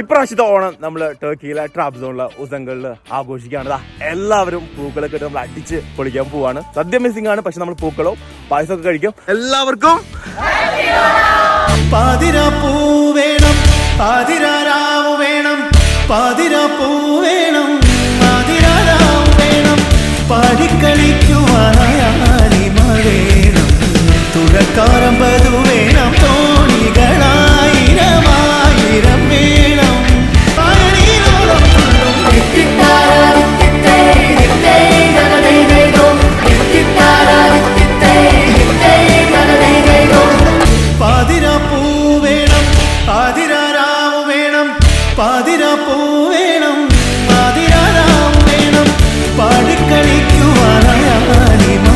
ഇപ്രാവശ്യത്തെ ഓണം നമ്മൾ ടർക്കിയിലെ ട്രാബ്സോണിലെ ഉസംഗളിൽ ആഘോഷിക്കുകയാണ്. എല്ലാവരും പൂക്കളൊക്കെ ഇട്ട് നമ്മൾ അടിച്ച് പൊളിക്കാൻ പോവാണ്. സദ്യ മിസ്സിംഗ് ആണ്, പക്ഷെ നമ്മൾ പൂക്കളോ പായസമൊക്കെ കഴിക്കും. എല്ലാവർക്കും പാതിരാപ്പൂ വേണം, പാതിരാരാവ് വേണം, പാതിരാപ്പൂ വേണം, പാതിരാരാവ് വേണം, പാടിക്കളിക്കുവാനായി